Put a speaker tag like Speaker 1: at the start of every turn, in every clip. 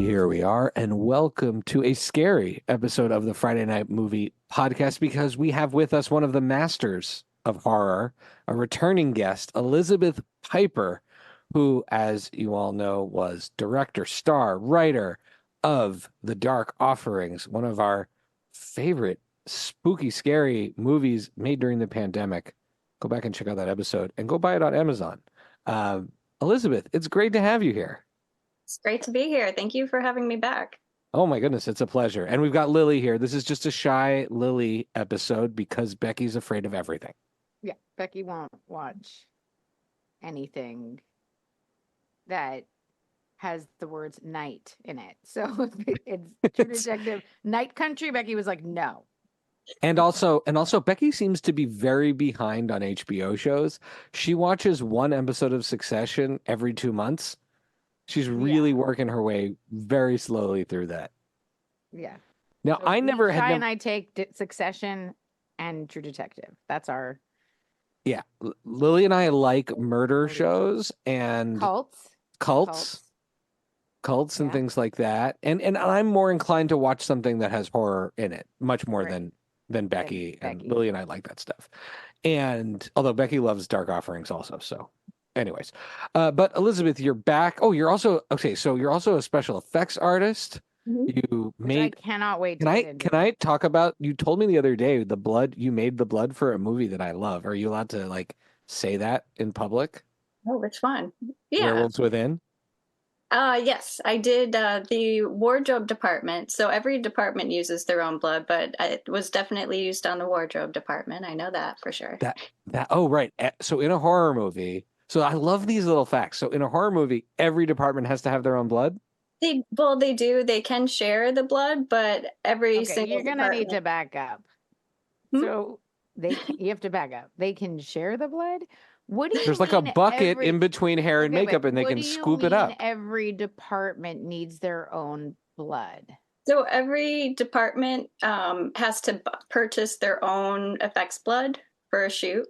Speaker 1: here we are, and welcome to a scary episode of the Friday Night Movie Podcast because we have with us one of the masters of horror, a returning guest, Elizabeth Piper, who, as you all know, was director, star, writer of The Dark Offerings, one of our favorite spooky, scary movies made during the pandemic. Go back and check out that episode and go buy it on Amazon. Elizabeth, it's great to have you here.
Speaker 2: It's great to be here. Thank you for having me back.
Speaker 1: Oh my goodness, it's a pleasure. And we've got Lily here. This is just a Shai Lily episode because Becky's afraid of everything.
Speaker 3: Yeah, Becky won't watch anything that has the words night in it. So it's True Detective Night Country. Becky was like, no.
Speaker 1: And also Becky seems to be very behind on HBO shows. She watches one episode of Succession every 2 months. She's really working her way very slowly through that.
Speaker 3: Yeah.
Speaker 1: Now,
Speaker 3: So
Speaker 1: I never had...
Speaker 3: Shai and I take Succession and True Detective. That's our...
Speaker 1: Yeah. Lily and I like murder shows and... Cults and things like that. And I'm more inclined to watch something that has horror in it, much more than Becky. And Lily and I like that stuff. And although Becky loves Dark Offerings also, so... Anyways, but Elizabeth, you're back. Oh, you're also so you're also a special effects artist. You made.
Speaker 3: I cannot wait.
Speaker 1: Can I talk about? You told me the other day the blood. You made the blood for a movie that I love. Are you allowed to say that in public?
Speaker 2: Oh, which one? Yeah.
Speaker 1: Werewolves Within.
Speaker 2: Yes, I did the wardrobe department. So every department uses their own blood, but it was definitely used on the wardrobe department. I know that for sure.
Speaker 1: Oh, right. So in a horror movie. So I love these little facts. So in a horror movie, every department has to have their own blood?
Speaker 2: They do. They can share the blood, but every single
Speaker 3: you're going to need to back up. So you have to back up. They can share the blood? What do you
Speaker 1: There's like a bucket in between hair and makeup, and they can scoop it up.
Speaker 3: Every department needs their own blood.
Speaker 2: So every department has to purchase their own effects blood for a shoot.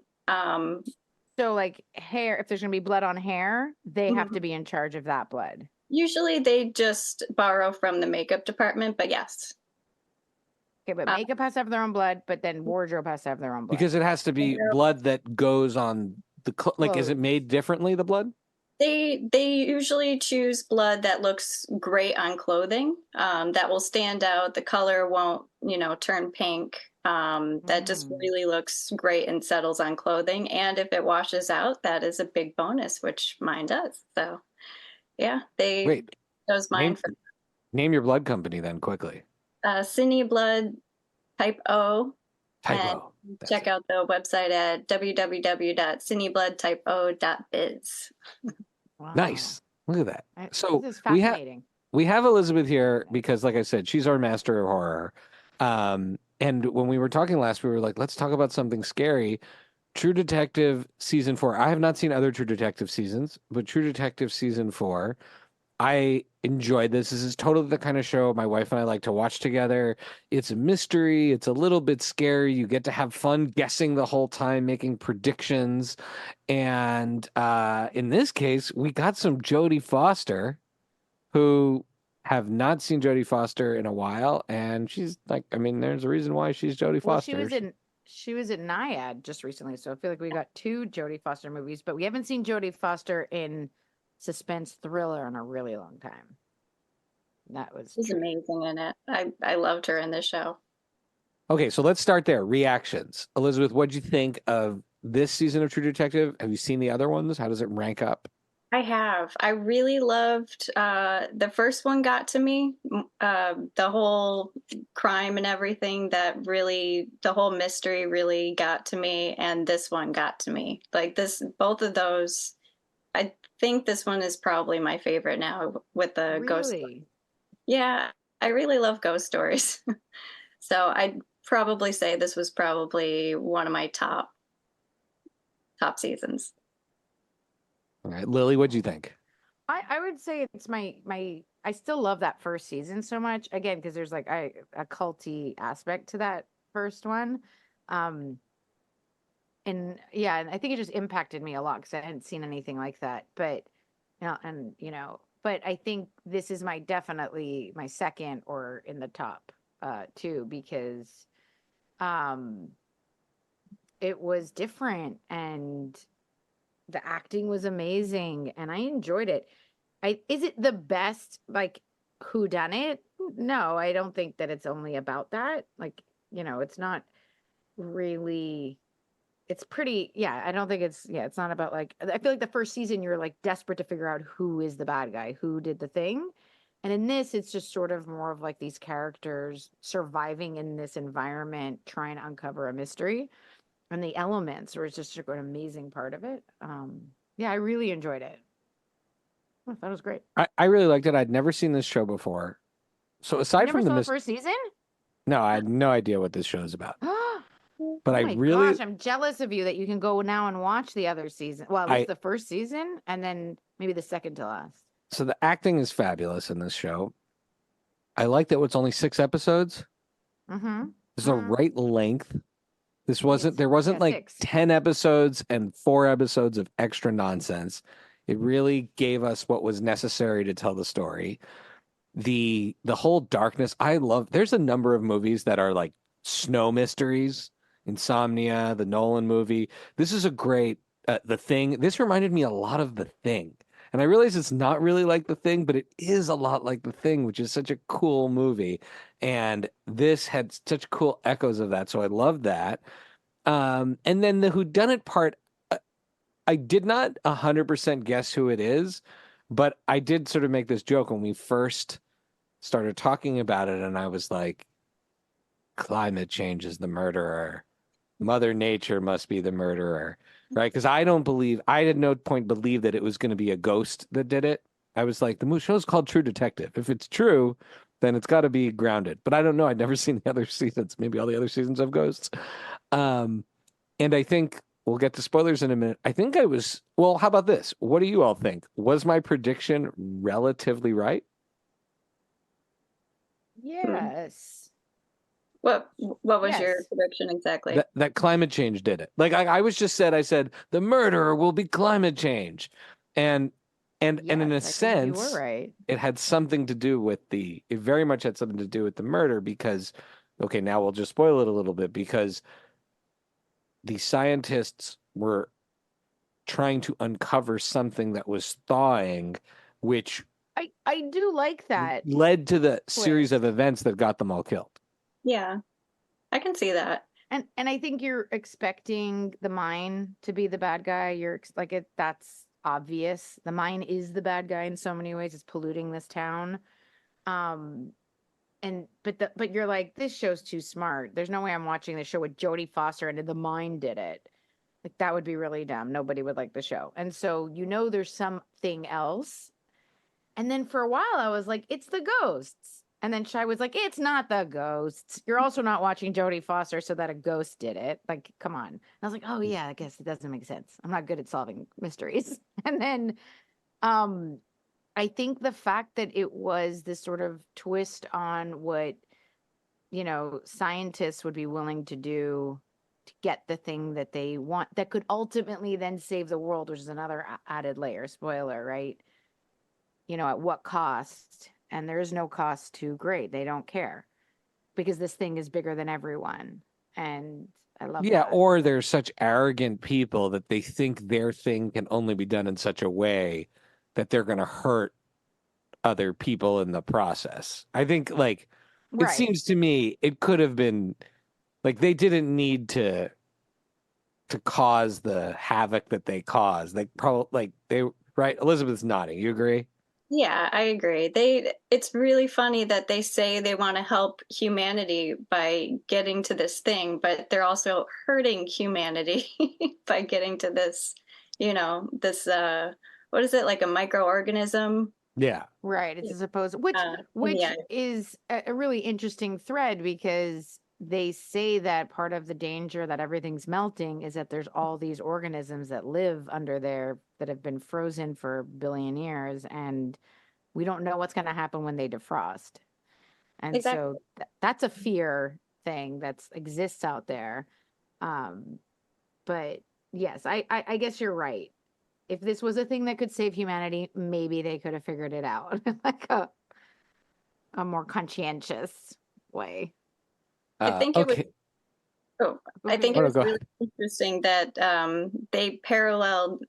Speaker 3: So like hair, if there's going to be blood on hair, they have to be in charge of that blood.
Speaker 2: Usually they just borrow from the makeup department, but yes.
Speaker 3: Okay, but makeup has to have their own blood, but then wardrobe has to have their own blood.
Speaker 1: Because it has to be blood that goes on the is it made differently, the blood? They
Speaker 2: usually choose blood that looks great on clothing, that will stand out. The color won't, turn pink. That just really looks great and settles on clothing. And if it washes out, that is a big bonus, which mine does. So, yeah, they chose mine.
Speaker 1: Name your blood company then quickly.
Speaker 2: Cine Blood Type O. Check out the website at www.cinebloodtypeo.biz.
Speaker 1: Wow. Nice. Look at that. So
Speaker 3: this is fascinating.
Speaker 1: We have Elizabeth here because, like I said, she's our master of horror. And when we were talking last, we were like, let's talk about something scary. True Detective season 4. I have not seen other True Detective seasons, but True Detective season 4, I enjoyed this. This is totally the kind of show my wife and I like to watch together. It's a mystery. It's a little bit scary. You get to have fun guessing the whole time, making predictions. And in this case, we got some Jodie Foster, who have not seen Jodie Foster in a while, and she's there's a reason why she's Jodie Foster.
Speaker 3: She was at NAACP just recently, so I feel like we got 2 Jodie Foster movies, but we haven't seen Jodie Foster in suspense thriller in a really long time.
Speaker 2: She's amazing in it. I loved her in this show.
Speaker 1: Okay, so let's start there. Reactions. Elizabeth, what'd you think of this season of True Detective? Have you seen the other ones? How does it rank up?
Speaker 2: I have. I really loved the first one. Got to me, the whole crime and everything, the whole mystery really got to me, and this one got to me. Both of those, I think this one is probably my favorite now with the ghost story. Yeah, I really love ghost stories. So I'd probably say this was probably one of my top seasons.
Speaker 1: All right, Lily, what'd you think?
Speaker 3: I would say it's my I still love that first season so much, again, because there's a culty aspect to that first one. And I think it just impacted me a lot because I hadn't seen anything like that. But the but I think this is definitely my second or in the top too, because it was different and the acting was amazing and I enjoyed it. Is it the best like who done it? No, I don't think that it's only about that. Like, it's not really, it's pretty, yeah, I don't think it's not about like, I feel like the first season you're like desperate to figure out who is the bad guy, who did the thing. And in this, it's just sort of more of like these characters surviving in this environment, trying to uncover a mystery. And the elements were just an amazing part of it. Yeah, I really enjoyed it. I thought it was great.
Speaker 1: I really liked it. I'd never seen this show before. So
Speaker 3: You
Speaker 1: aside
Speaker 3: never
Speaker 1: from the
Speaker 3: saw the first season?
Speaker 1: no, I had no idea what this show is about.
Speaker 3: Oh
Speaker 1: But I
Speaker 3: my
Speaker 1: really,
Speaker 3: gosh, I'm jealous of you that you can go now and watch the other season. Well, at least
Speaker 1: I
Speaker 3: the first season and then maybe the second to last.
Speaker 1: so the acting is fabulous in this show. I like that it's only 6 episodes.
Speaker 3: Mm-hmm.
Speaker 1: It's the right length. There
Speaker 3: Yeah,
Speaker 1: wasn't like
Speaker 3: 6.
Speaker 1: 10 episodes and 4 episodes of extra nonsense. It really gave us what was necessary to tell the story. The whole darkness, there's a number of movies that are like snow mysteries, Insomnia, the Nolan movie. This is a great The Thing. This reminded me a lot of The Thing. And I realize it's not really like The Thing, but it is a lot like The Thing, which is such a cool movie. And this had such cool echoes of that, so I loved that. And then the whodunit part, I did not 100% guess who it is, but I did sort of make this joke when we first started talking about it, and I was like, climate change is the murderer. Mother Nature must be the murderer, right? Because I at no point believed that it was going to be a ghost that did it. I was like, the show's called True Detective. If it's true, then it's got to be grounded. But I don't know. I'd never seen the other seasons. Maybe all the other seasons have ghosts. Um, and I think we'll get to spoilers in a minute. I think well, how about this? What do you all think? Was my prediction relatively right?
Speaker 3: Yes.
Speaker 2: What was your
Speaker 3: Yes.
Speaker 2: prediction exactly?
Speaker 1: That climate change did it. Like I said the murderer will be climate change. And in a
Speaker 3: Yes, I think you were
Speaker 1: sense,
Speaker 3: right.
Speaker 1: it had something to do with it very much had something to do with the murder because okay, now we'll just spoil it a little bit because the scientists were trying to uncover something that was thawing, which
Speaker 3: I do like that
Speaker 1: led to the series of
Speaker 3: twist.
Speaker 1: events that got them all killed.
Speaker 2: Yeah, I can see that.
Speaker 3: And I think you're expecting the mine to be the bad guy. Like it that's obvious. The mine is the bad guy in so many ways. It's polluting this town. Um but you're like, this show's too smart. There's no way I'm watching this show with Jodie Foster and the mine did it. Like that would be really dumb. Nobody would like the show. And so there's something else. And then for a while I was like, it's the ghosts. And then Shai was like, it's not the ghosts. You're also not watching Jodie Foster so that a ghost did it. Like, come on. And I was like, oh yeah, I guess it doesn't make sense. I'm not good at solving mysteries. And then um I think the fact that it was this sort of twist on what, scientists would be willing to do to get the thing that they want that could ultimately then save the world, which is another added layer, spoiler, right? At what cost? And there is no cost too great. They don't care because this thing is bigger than everyone. And I love
Speaker 1: Yeah,
Speaker 3: that.
Speaker 1: or they're such arrogant people that they think their thing can only be done in such a way that they're going to hurt other people in the process. I think like it
Speaker 3: Right.
Speaker 1: seems to me it could have been like they didn't need to cause the havoc that they caused. Like probably like they right. Elizabeth's nodding. You agree?
Speaker 2: Yeah, I agree. It's really funny that they say they want to help humanity by getting to this thing, but they're also hurting humanity by getting to this, this what is it, like a microorganism?
Speaker 1: Yeah.
Speaker 3: Right. It's supposed which
Speaker 2: In the
Speaker 3: which is a really interesting thread because they say that part of the danger that everything's melting is that there's all these organisms that live under there that have been frozen for a billion years and we don't know what's going to happen when they defrost. And
Speaker 2: exactly.
Speaker 3: so that's a fear thing that exists out there. Um but yes, I guess you're right. if this was a thing that could save humanity, maybe they could have figured it out like a more conscientious way.
Speaker 2: I think it was.
Speaker 1: Okay.
Speaker 2: Oh,
Speaker 3: Go
Speaker 2: I
Speaker 3: for
Speaker 2: think
Speaker 3: it.
Speaker 2: it
Speaker 1: Oh, no,
Speaker 2: was
Speaker 1: go
Speaker 2: really
Speaker 1: ahead.
Speaker 2: interesting that they paralleled.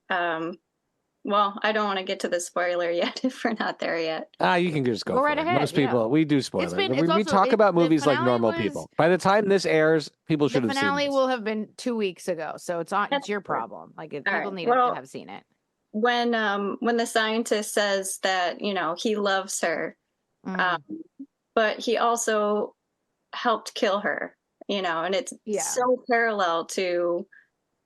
Speaker 2: Well, I don't want to get to the spoiler yet if we're not there yet.
Speaker 1: You can just go
Speaker 3: Go
Speaker 1: for
Speaker 3: right
Speaker 1: it.
Speaker 3: ahead.
Speaker 1: Most people, we do spoilers.
Speaker 3: It's
Speaker 1: We
Speaker 3: also
Speaker 1: talk about
Speaker 3: the
Speaker 1: movies like
Speaker 3: finale
Speaker 1: normal
Speaker 3: was
Speaker 1: people. By the time this airs, people
Speaker 3: the
Speaker 1: should have seen
Speaker 3: finale
Speaker 1: this.
Speaker 3: will have been 2 weeks ago, so it's
Speaker 2: That's
Speaker 3: your
Speaker 2: true.
Speaker 3: problem. Like
Speaker 2: All
Speaker 3: people
Speaker 2: right.
Speaker 3: needed to have seen it.
Speaker 2: When the scientist says that he loves her, um,
Speaker 3: Mm,
Speaker 2: but he also helped kill her, and it's
Speaker 3: yeah,
Speaker 2: so parallel to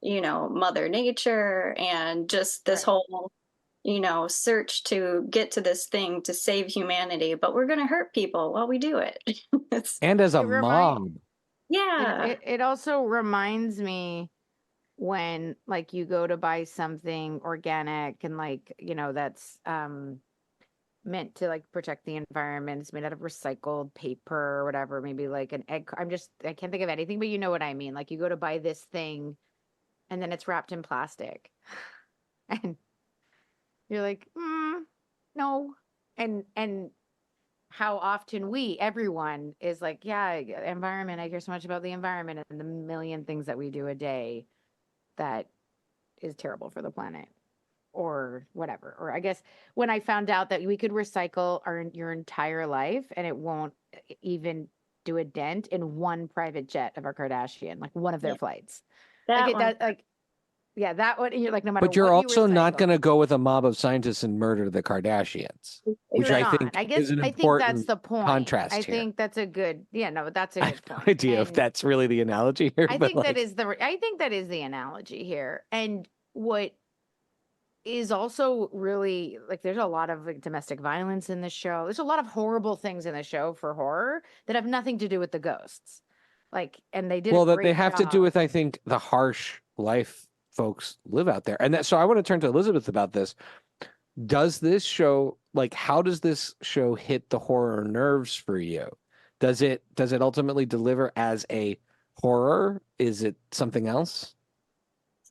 Speaker 2: Mother Nature and just this
Speaker 3: right.
Speaker 2: whole search to get to this thing to save humanity, but we're going to hurt people while we do it. It's,
Speaker 1: And as a
Speaker 3: It remind
Speaker 1: mom,
Speaker 2: yeah.
Speaker 3: it also reminds me when like you go to buy something organic and like that's meant to like protect the environment. It's made out of recycled paper or whatever, maybe like an egg. I can't think of anything, but you know what I mean. Like you go to buy this thing and then it's wrapped in plastic. And you're like, no. And how often everyone is like, yeah, environment, I care so much about the environment and the million things that we do a day that is terrible for the planet or whatever. Or I guess when I found out that we could recycle your entire life and it won't even do a dent in one private jet of our Kardashian, like one of their
Speaker 2: Yeah,
Speaker 3: flights.
Speaker 2: that
Speaker 3: Like
Speaker 2: one.
Speaker 3: that one, and you're like, no matter
Speaker 1: but you're
Speaker 3: what you
Speaker 1: also not going
Speaker 3: recycle,
Speaker 1: to go with a mob of scientists and murder the Kardashians, which
Speaker 3: you're
Speaker 1: I
Speaker 2: Exactly.
Speaker 3: not.
Speaker 1: think is an
Speaker 3: I think that's
Speaker 1: important
Speaker 3: the point. I
Speaker 1: contrast here.
Speaker 3: think that's a good, yeah, no, that's a
Speaker 1: I
Speaker 3: good
Speaker 1: have no
Speaker 3: point.
Speaker 1: idea if
Speaker 3: And
Speaker 1: that's really the analogy here, but like,
Speaker 3: I think that is the analogy here. And what is also really like there's a lot of like domestic violence in the show. There's a lot of horrible things in the show for horror that have nothing to do with the ghosts. Like, and they did a
Speaker 1: well, that they
Speaker 3: great
Speaker 1: have to do
Speaker 3: job.
Speaker 1: with, I think, the harsh life folks live out there. And that, so I want to turn to Elizabeth about this. Does this show, like, how does this show hit the horror nerves for you? Does it ultimately deliver as a horror? Is it something else?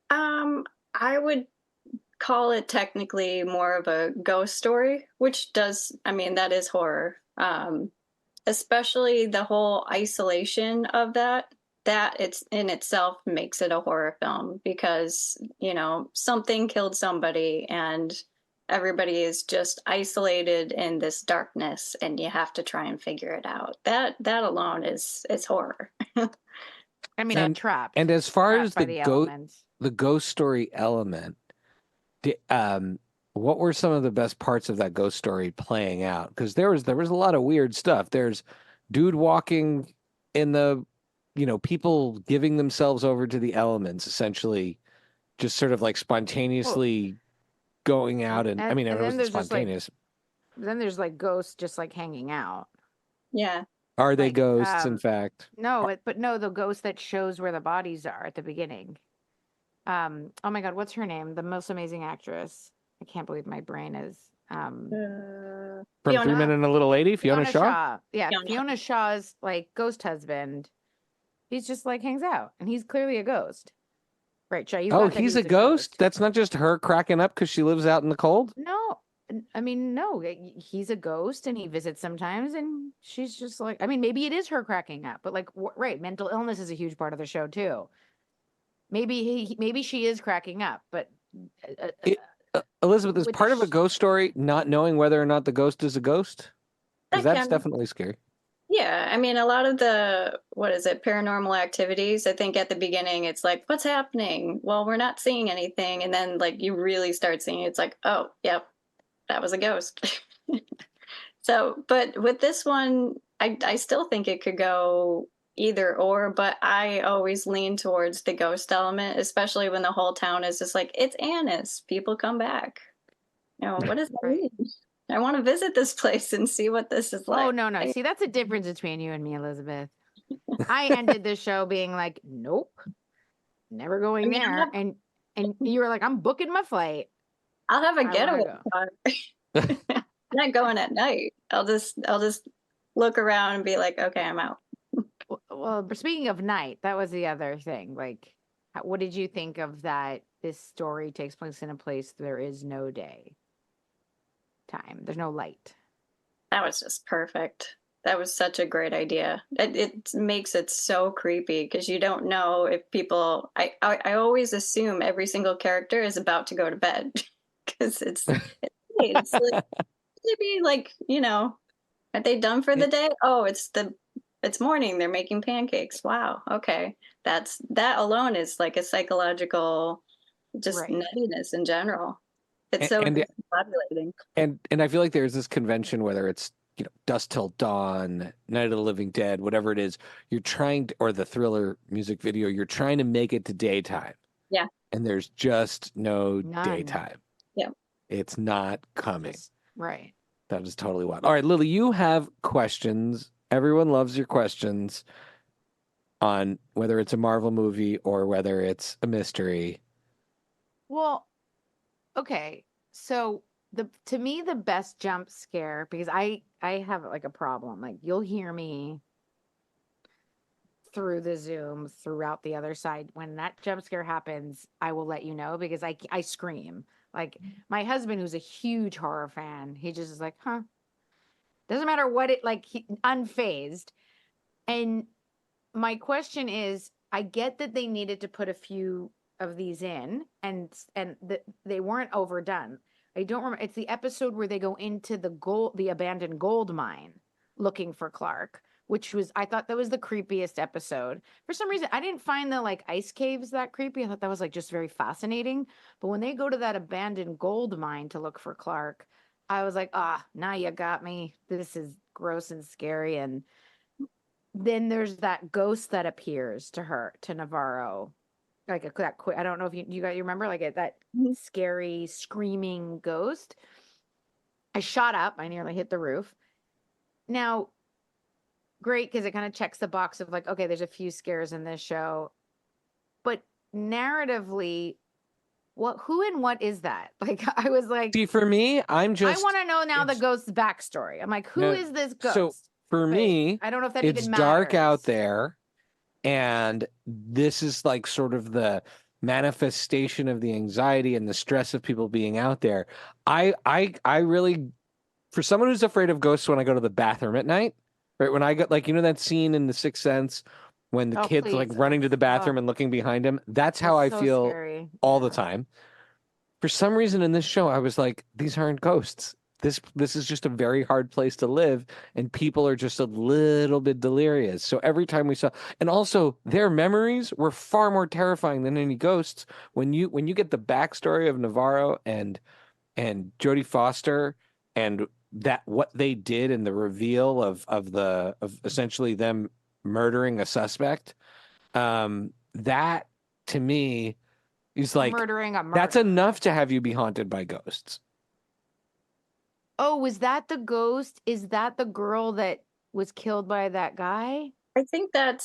Speaker 2: I would call it technically more of a ghost story, which does, I mean, that is horror. Especially the whole isolation of that it's in itself makes it a horror film because, something killed somebody and everybody is just isolated in this darkness and you have to try and figure it out. That alone is horror.
Speaker 3: I mean,
Speaker 1: And
Speaker 3: trapped,
Speaker 1: as far as
Speaker 3: trapped by the elements.
Speaker 1: the ghost story element, what were some of the best parts of that ghost story playing out? Because there was a lot of weird stuff. There's dude walking in the, people giving themselves over to the elements, essentially, just sort of like
Speaker 3: Well,
Speaker 1: spontaneously going out. And I mean, it
Speaker 3: and then
Speaker 1: wasn't
Speaker 3: there's just like
Speaker 1: spontaneous.
Speaker 3: then there's like ghosts just like hanging out.
Speaker 2: Yeah.
Speaker 1: Are they
Speaker 3: Like
Speaker 1: ghosts? In fact,
Speaker 3: no, but no, the ghost that shows where the bodies are at the beginning. Oh my God, what's her name? The most amazing actress. I can't believe my brain is
Speaker 1: from Three Men
Speaker 2: Fiona.
Speaker 1: and a Little Lady, Fiona Shaw.
Speaker 3: Shaw. Yeah,
Speaker 2: Fiona.
Speaker 3: Fiona Shaw's like ghost husband. He's just like hangs out, and he's clearly a ghost. Right, Shai, you
Speaker 1: Oh,
Speaker 3: got that
Speaker 1: he's
Speaker 3: he
Speaker 1: a
Speaker 3: was
Speaker 1: ghost. That's not just her cracking up because she lives out in the cold.
Speaker 3: No, I mean, no, he's a ghost and he visits sometimes, and she's just like, I mean, maybe it is her cracking up, but like, right, mental illness is a huge part of the show too. Maybe she is cracking up, but
Speaker 1: Elizabeth, is
Speaker 3: with the
Speaker 1: part of a ghost story not knowing whether or not the ghost is a ghost? Because
Speaker 2: That
Speaker 1: that's
Speaker 2: can.
Speaker 1: definitely scary.
Speaker 2: Yeah, I mean, a lot of the, what is it, paranormal activities, I think at the beginning it's like, what's happening? Well, we're not seeing anything. And then, like, you really start seeing it. It's like, oh, yep, that was a ghost. So, but with this one, I still think it could go either or, but I always lean towards the ghost element, especially when the whole town is just like, it's Annis. People come back. What does that
Speaker 3: right.
Speaker 2: mean? I want to visit this place and see what this is
Speaker 3: Oh
Speaker 2: like.
Speaker 3: no. See, that's a difference between you and me, Elizabeth. I ended this show being like, nope, never
Speaker 2: I
Speaker 3: going
Speaker 2: mean,
Speaker 3: there. And you were like, I'm booking my flight.
Speaker 2: I'll have a
Speaker 3: I want to
Speaker 2: getaway
Speaker 3: go.
Speaker 2: car. Not going at night. I'll just look around and be like, okay, I'm out.
Speaker 3: Well, speaking of night, that was the other thing. Like, What did you think of that? This story takes place in a place there is no day time. There's no light.
Speaker 2: That was just perfect. That was such a great idea. It makes it so creepy because you don't know if people. I always assume every single character is about to go to bed because it's late. It's like maybe like are they done for the day? Oh, it's morning. They're making pancakes. Wow. Okay, that alone is like a psychological just
Speaker 3: Right.
Speaker 2: nuttiness in general. It's so
Speaker 1: And
Speaker 2: discombobulating.
Speaker 1: and I feel like there's this convention, whether it's Dusk Till Dawn, Night of the Living Dead, whatever it is, you're trying to, or the Thriller music video, you're trying to make it to daytime.
Speaker 2: Yeah.
Speaker 1: And there's just no
Speaker 3: None.
Speaker 1: daytime.
Speaker 2: Yeah.
Speaker 1: It's not coming.
Speaker 3: Right.
Speaker 1: That is totally wild. All right, Lily, you have questions. Everyone loves your questions on whether it's a Marvel movie or whether it's a mystery.
Speaker 3: Well, okay. So to me the best jump scare, because I have like a problem. Like you'll hear me through the Zoom throughout the other side. When that jump scare happens, I will let you know because I scream. Like my husband, who's a huge horror fan, he just is like, huh. Doesn't matter what it like, he unfazed. And my question is, I get that they needed to put a few of these in, and they weren't overdone. I don't remember. It's the episode where they go into the abandoned gold mine looking for Clark, which was, I thought that was the creepiest episode. For some reason, I didn't find the like ice caves that creepy. I thought that was like just very fascinating. But when they go to that abandoned gold mine to look for Clark, I was like, now you got me. This is gross and scary. And then there's that ghost that appears to Navarro, like I don't know if you remember like that
Speaker 2: Mhm.
Speaker 3: scary screaming ghost. I shot up. I nearly hit the roof. Now, great because it kind of checks the box of like, okay, there's a few scares in this show, but narratively, who and what is that? Like, I was like,
Speaker 1: See, for me, I
Speaker 3: want to know now the ghost's backstory. I'm like, who
Speaker 1: no,
Speaker 3: is this ghost?
Speaker 1: so for
Speaker 3: But
Speaker 1: me,
Speaker 3: I don't know if that
Speaker 1: it's
Speaker 3: even
Speaker 1: dark out
Speaker 3: matters.
Speaker 1: there, and this is like sort of the manifestation of the anxiety and the stress of people being out there. I really, for someone who's afraid of ghosts, when I go to the bathroom at night, right? When I got like that scene in The Sixth Sense when the
Speaker 3: Oh,
Speaker 1: kid's like
Speaker 3: please.
Speaker 1: running to the bathroom
Speaker 3: Oh,
Speaker 1: and looking behind him. That's how
Speaker 3: that's
Speaker 1: I
Speaker 3: so
Speaker 1: feel
Speaker 3: scary.
Speaker 1: all the
Speaker 3: Yeah.
Speaker 1: time. For some reason in this show, I was like, these aren't ghosts. This is just a very hard place to live, and people are just a little bit delirious. So every time we saw, and also their memories were far more terrifying than any ghosts. When you get the backstory of Navarro and Jodie Foster and that what they did and the reveal of essentially them murdering a suspect, that to me is like
Speaker 3: Murdering a
Speaker 1: that's
Speaker 3: murderer.
Speaker 1: enough to have you be haunted by ghosts.
Speaker 3: Oh, was that the ghost? Is that the girl that was killed by that guy?
Speaker 2: I think that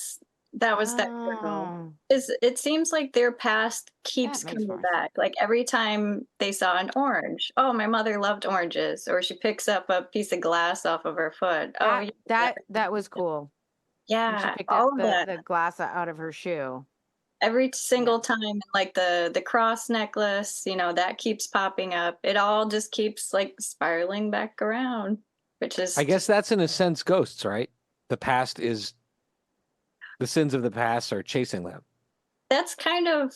Speaker 2: was that girl.
Speaker 3: Oh,
Speaker 2: It seems like their past
Speaker 3: that
Speaker 2: keeps
Speaker 3: makes
Speaker 2: coming
Speaker 3: more
Speaker 2: back. Like every time they saw an orange, oh, my mother loved oranges, or she picks up a piece of glass off of her foot. Oh,
Speaker 3: that was cool. When she
Speaker 2: yeah,
Speaker 3: picked up
Speaker 2: all of that.
Speaker 3: the glass out of her shoe.
Speaker 2: Every
Speaker 3: Yeah.
Speaker 2: single time, like the cross necklace, that keeps popping up. It all just keeps like spiraling back around, which is
Speaker 1: I guess that's in a sense ghosts, right? The past is the sins of the past are chasing them.
Speaker 2: that's kind of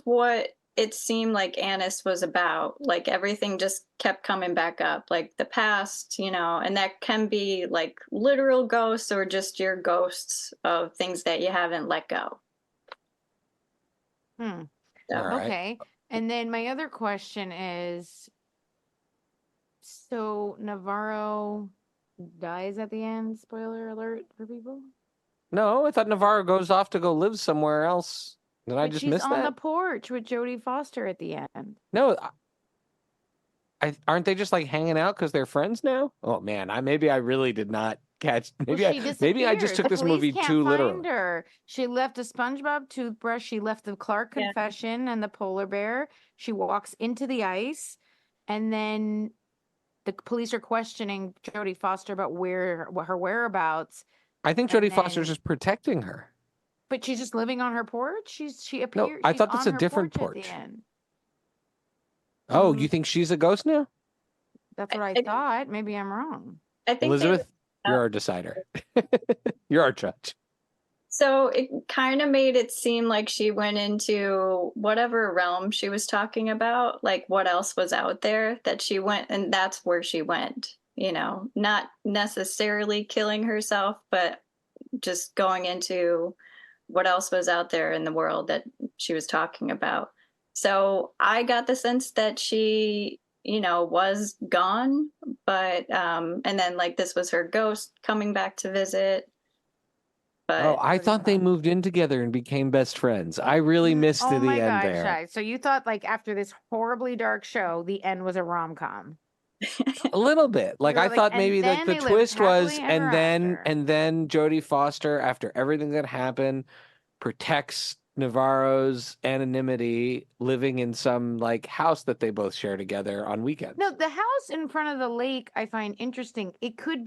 Speaker 2: what it seemed like Annis was about. Like everything just kept coming back up, like the past, and that can be like literal ghosts or just your ghosts of things that you haven't let go.
Speaker 3: Hmm.
Speaker 2: So,
Speaker 1: All right.
Speaker 3: Okay. And then my other question is, so Navarro dies at the end. Spoiler alert for people.
Speaker 1: No, I thought Navarro goes off to go live somewhere else. Did I
Speaker 3: But
Speaker 1: just
Speaker 3: she's
Speaker 1: miss
Speaker 3: on the
Speaker 1: that?
Speaker 3: porch with Jodie Foster at the end.
Speaker 1: No, aren't they just like hanging out because they're friends now? Oh man, maybe I really did not catch.
Speaker 3: Well,
Speaker 1: Maybe
Speaker 3: she
Speaker 1: I just
Speaker 3: disappears.
Speaker 1: took
Speaker 3: The
Speaker 1: this
Speaker 3: police
Speaker 1: movie
Speaker 3: can't
Speaker 1: too literally.
Speaker 3: find her. She left a SpongeBob toothbrush. She left the Clark
Speaker 2: yeah.
Speaker 3: confession and the polar bear. She walks into the ice, and then the police are questioning Jodie Foster about her whereabouts.
Speaker 1: I think
Speaker 3: And
Speaker 1: Jodie Foster's
Speaker 3: then
Speaker 1: just protecting her.
Speaker 3: But she's just living on her porch. She
Speaker 1: No,
Speaker 3: appears.
Speaker 1: I
Speaker 3: She's
Speaker 1: thought that's
Speaker 3: on
Speaker 1: a
Speaker 3: her
Speaker 1: different
Speaker 3: porch at
Speaker 1: porch.
Speaker 3: the end.
Speaker 1: Oh, you think she's a ghost now?
Speaker 3: That's what I
Speaker 2: I,
Speaker 3: thought. Maybe I'm wrong.
Speaker 2: I think they.
Speaker 1: Elizabeth, you're our decider. You're our judge.
Speaker 2: So it kind of made it seem like she went into whatever realm she was talking about, like what else was out there that she went, and that's where she went, not necessarily killing herself, but just going into what else was out there in the world that she was talking about. So I got the sense that she, was gone, but, and then like this was her ghost coming back to visit.
Speaker 1: Oh,
Speaker 2: But
Speaker 1: I
Speaker 3: What do you
Speaker 1: thought they
Speaker 3: thought?
Speaker 1: moved in together and became best friends. I really missed
Speaker 3: Oh
Speaker 1: the
Speaker 3: my
Speaker 1: end
Speaker 3: God,
Speaker 1: there.
Speaker 3: Shai. So you thought like after this horribly dark show, the end was a rom-com.
Speaker 1: A little bit. Like
Speaker 3: You were
Speaker 1: I
Speaker 3: like,
Speaker 1: thought
Speaker 3: and
Speaker 1: maybe like
Speaker 3: then
Speaker 1: the
Speaker 3: they lived
Speaker 1: twist was
Speaker 3: happily ever after.
Speaker 1: and then Jodie Foster, after everything that happened, protects Navarro's anonymity living in some like house that they both share together on weekends.
Speaker 3: No, the house in front of the lake I find interesting. It could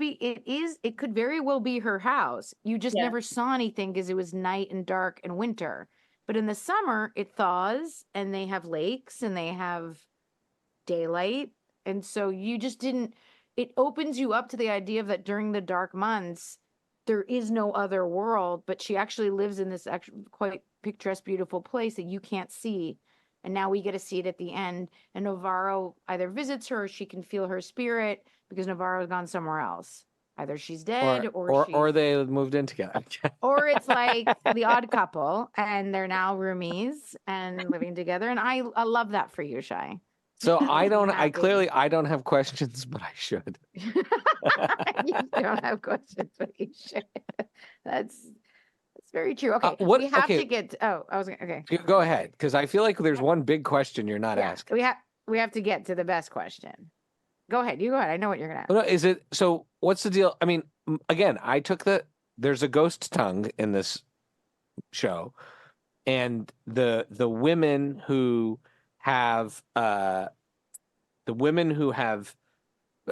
Speaker 3: very well be her house. You just
Speaker 2: Yeah.
Speaker 3: never saw anything because it was night and dark and winter. But in the summer, it thaws and they have lakes and they have daylight. And so you just didn't, it opens you up to the idea of that during the dark months, there is no other world, but she actually lives in this actually quite picturesque, beautiful place that you can't see. And now we get to see it at the end. And Navarro either visits her or she can feel her spirit because Navarro's gone somewhere else. Either she's dead
Speaker 1: or they moved in together.
Speaker 3: or it's like the odd couple and they're now roomies and living together. And I love that for you, Shai.
Speaker 1: So I
Speaker 3: Happy.
Speaker 1: clearly I don't have questions, but I should.
Speaker 3: You don't have questions, but you should. That's very true. Okay,
Speaker 1: what?
Speaker 3: we have
Speaker 1: Okay,
Speaker 3: to get. Oh, I was okay.
Speaker 1: go ahead, because I feel like there's one big question you're not
Speaker 3: Yeah,
Speaker 1: asking.
Speaker 3: we have to get to the best question. Go ahead. You go ahead. I know what you're gonna ask.
Speaker 1: No, is it so? What's the deal? I mean, again, I took there's a ghost tongue in this show, and the women who have I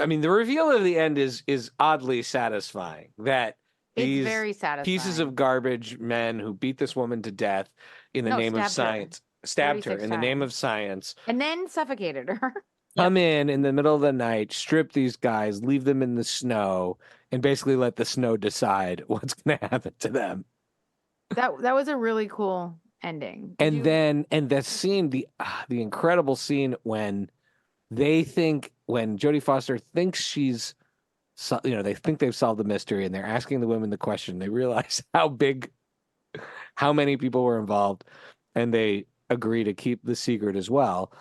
Speaker 1: mean, the reveal of the end is oddly satisfying that
Speaker 3: It's
Speaker 1: these
Speaker 3: very satisfying.
Speaker 1: pieces of garbage men who beat this woman to death in the name of science, stabbed her in the name of science,
Speaker 3: and then suffocated her.
Speaker 1: come in the middle of the night, strip these guys, leave them in the snow, and basically let the snow decide what's going to happen to them.
Speaker 3: That was a really cool ending.
Speaker 1: And that scene, the incredible scene when Jodie Foster thinks they think they've solved the mystery, and they're asking the women the question. They realize how many people were involved, and they agree to keep the secret as well.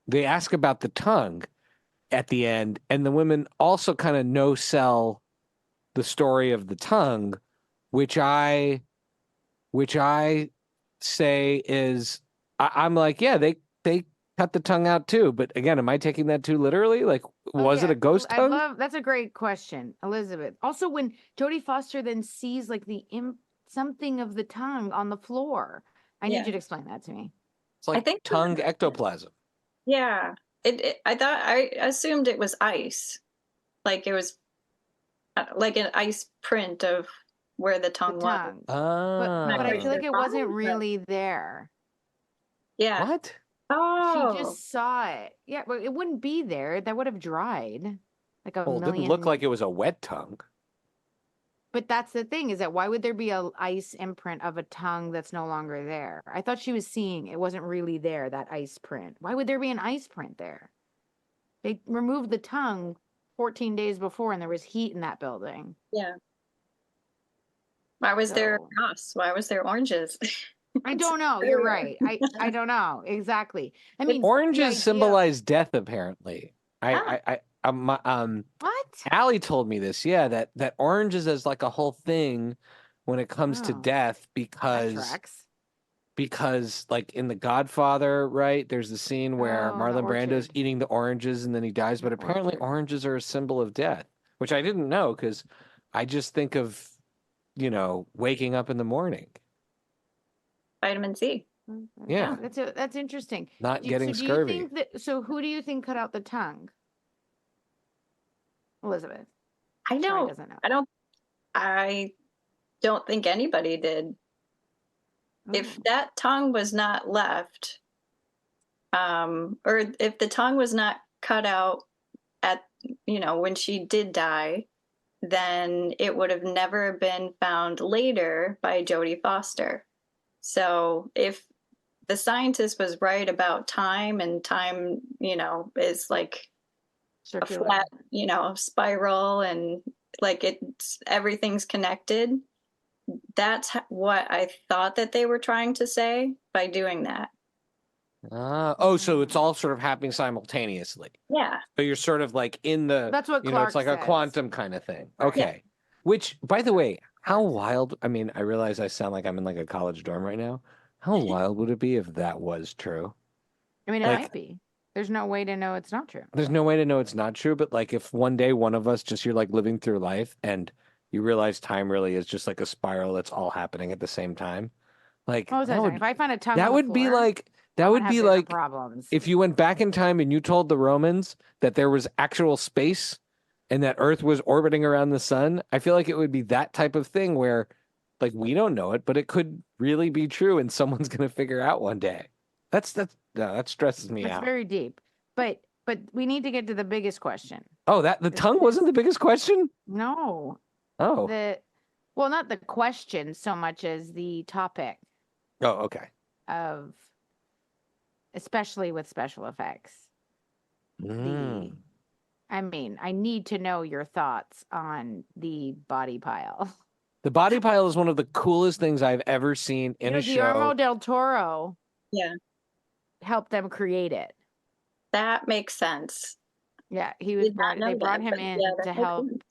Speaker 1: They ask about the tongue at the end, and the women also kind of no-sell the story of the tongue, which I say is, I'm like, yeah, they cut the tongue out too. But again, am I taking that too literally? Like, was it a ghost tongue?
Speaker 3: That's a great question, Elizabeth. Also, when Jodie Foster then sees like something of the tongue on the floor, I need you to explain that to me.
Speaker 1: It's like tongue ectoplasm.
Speaker 2: Yeah, I assumed it was ice, like it was like an ice print of where the tongue was.
Speaker 3: But I feel like it wasn't really there.
Speaker 2: Yeah.
Speaker 1: What?
Speaker 2: Oh.
Speaker 3: She just saw it. Yeah, well, it wouldn't be there. That would have dried. Like a million.
Speaker 1: It didn't look like it was a wet tongue.
Speaker 3: But that's the thing, is that why would there be a ice imprint of a tongue that's no longer there? I thought she was seeing it wasn't really there, that ice print. Why would there be an ice print there? They removed the tongue 14 days before and there was heat in that building.
Speaker 2: Yeah. Why was there grass? Why was there oranges?
Speaker 3: I don't know. You're right. I don't know. Exactly. I mean,
Speaker 1: oranges symbolize death, apparently.
Speaker 3: What?
Speaker 1: Allie told me this. Yeah, that oranges is like a whole thing when it comes to death because like in The Godfather, right? There's the scene where Marlon Brando's eating the oranges and then he dies, but apparently oranges are a symbol of death, which I didn't know because I just think of, waking up in the morning.
Speaker 2: Vitamin C.
Speaker 1: Yeah.
Speaker 3: That's interesting.
Speaker 1: Not getting scurvy.
Speaker 3: So who do you think cut out the tongue? Elizabeth.
Speaker 2: I know.
Speaker 3: Doesn't know.
Speaker 2: I don't think anybody did. If that tongue was not left, or if the tongue was not cut out at, when she did die, then it would have never been found later by Jodie Foster. So if the scientist was right about time, and time, is like
Speaker 3: Circular.
Speaker 2: a flat, spiral, and like everything's connected. That's what I thought that they were trying to say by doing that.
Speaker 1: So it's all sort of happening simultaneously.
Speaker 2: Yeah.
Speaker 1: So you're sort of like in the,
Speaker 3: That's what
Speaker 1: it's
Speaker 3: Clark
Speaker 1: like a
Speaker 3: says.
Speaker 1: quantum kind of thing.
Speaker 3: Right.
Speaker 1: Okay. Which, by the way, how wild, I mean, I realize I sound like I'm in like a college dorm right now. How wild would it be if that was true?
Speaker 3: I mean, it
Speaker 1: Like-
Speaker 3: might be. There's no way to know it's not true.
Speaker 1: There's no way to know it's not true, but like if one day one of us just, you're like living through life and you realize time really is just like a spiral that's all happening at the same time. Like
Speaker 3: What was I
Speaker 1: that
Speaker 3: saying?
Speaker 1: would,
Speaker 3: If I find a tongue
Speaker 1: that
Speaker 3: on the
Speaker 1: would be
Speaker 3: floor,
Speaker 1: like, that
Speaker 3: I'm
Speaker 1: would
Speaker 3: gonna
Speaker 1: be
Speaker 3: have bigger
Speaker 1: like
Speaker 3: problems.
Speaker 1: if you went back in time and you told the Romans that there was actual space and that Earth was orbiting around the sun. I feel like it would be that type of thing where like we don't know it, but it could really be true and someone's going to figure out one day. That stresses me
Speaker 3: It's
Speaker 1: out.
Speaker 3: very deep. But we need to get to the biggest question.
Speaker 1: Oh, that the tongue wasn't the biggest question?
Speaker 3: No.
Speaker 1: Oh.
Speaker 3: Well, not the question so much as the topic
Speaker 1: Oh, okay.
Speaker 3: of, especially with special effects. I mean, I need to know your thoughts on the body pile.
Speaker 1: The body pile is one of the coolest things I've ever seen in a
Speaker 3: Guillermo
Speaker 1: show.
Speaker 3: del Toro
Speaker 2: Yeah.
Speaker 3: helped them create it.
Speaker 2: That makes sense.
Speaker 3: Yeah, he was
Speaker 2: Did not
Speaker 3: brought. They
Speaker 2: know
Speaker 3: brought
Speaker 2: that,
Speaker 3: him
Speaker 2: but
Speaker 3: in
Speaker 2: yeah, that
Speaker 3: to
Speaker 2: makes
Speaker 3: help
Speaker 2: sense.